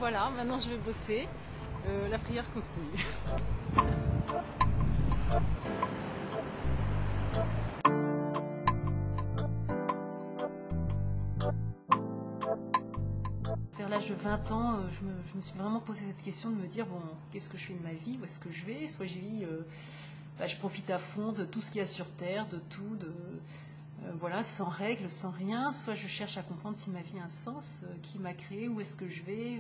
voilà, maintenant je vais bosser. La prière continue. Vers l'âge de 20 ans, je me suis vraiment posé cette question de me dire, bon, qu'est-ce que je fais de ma vie, où est-ce que je vais? Soit je vis, je profite à fond de tout ce qu'il y a sur Terre, de tout, voilà, sans règles, sans rien. Soit je cherche à comprendre si ma vie a un sens, qui m'a créé, où est-ce que je vais,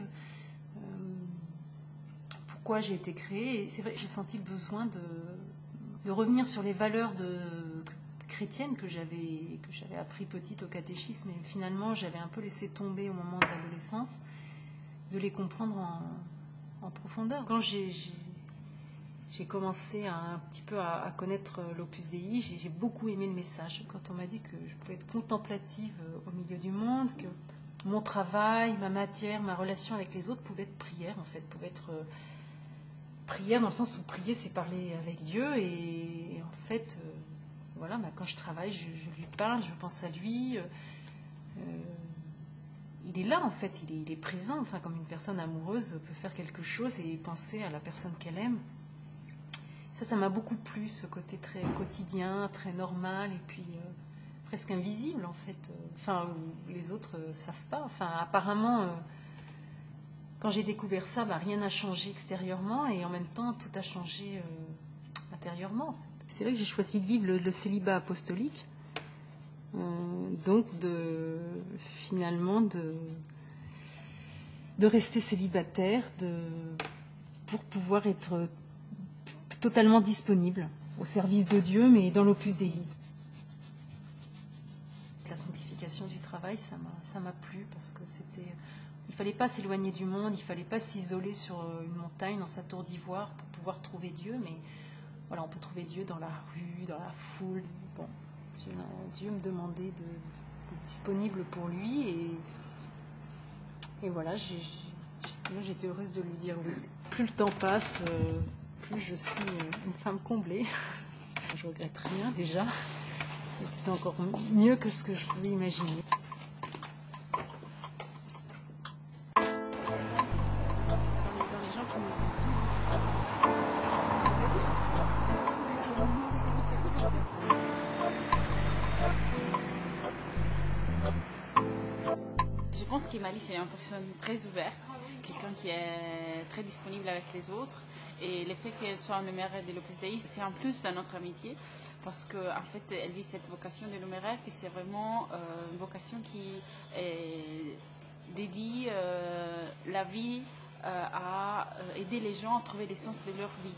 pourquoi j'ai été créée. Et c'est vrai, j'ai senti le besoin de revenir sur les valeurs chrétiennes que j'avais appris petite au catéchisme, et finalement j'avais un peu laissé tomber au moment de l'adolescence, de les comprendre en profondeur. Quand j'ai commencé un petit peu à connaître l'Opus Dei, j'ai beaucoup aimé le message. Quand on m'a dit que je pouvais être contemplative au milieu du monde, que mon travail, ma matière, ma relation avec les autres pouvait être prière, en fait, pouvait être prière dans le sens où prier, c'est parler avec Dieu, et en fait, voilà, quand je travaille, je lui parle, je pense à lui. Il est là, en fait, il est présent, enfin, comme une personne amoureuse peut faire quelque chose et penser à la personne qu'elle aime. Ça m'a beaucoup plu, ce côté très quotidien, très normal, et puis presque invisible, en fait. Enfin, les autres ne savent pas. Enfin, apparemment, quand j'ai découvert ça, rien n'a changé extérieurement, et en même temps, tout a changé intérieurement. C'est là que j'ai choisi de vivre le célibat apostolique. Donc, finalement, de rester célibataire, pour pouvoir être totalement disponible au service de Dieu, mais dans l'Opus Dei. La sanctification du travail, ça m'a plu, parce que il fallait pas s'éloigner du monde, il fallait pas s'isoler sur une montagne, dans sa tour d'ivoire, pour pouvoir trouver Dieu, mais voilà, on peut trouver Dieu dans la rue, dans la foule. Bon, Dieu me demandait d'être disponible pour lui, et voilà, j'étais heureuse de lui dire oui. Plus le temps passe, plus je suis une femme comblée. Je regrette rien déjà. C'est encore mieux que ce que je pouvais imaginer. Dans les gens qui nous entourent. Je pense qu'Emali, c'est une personne très ouverte, quelqu'un qui est très disponible avec les autres. Et le fait qu'elle soit en numéraire de l'Opus Dei, c'est un plus dans notre amitié, parce qu'en fait, elle vit cette vocation de numéraire, et c'est vraiment une vocation qui dédie la vie à aider les gens à trouver le sens de leur vie.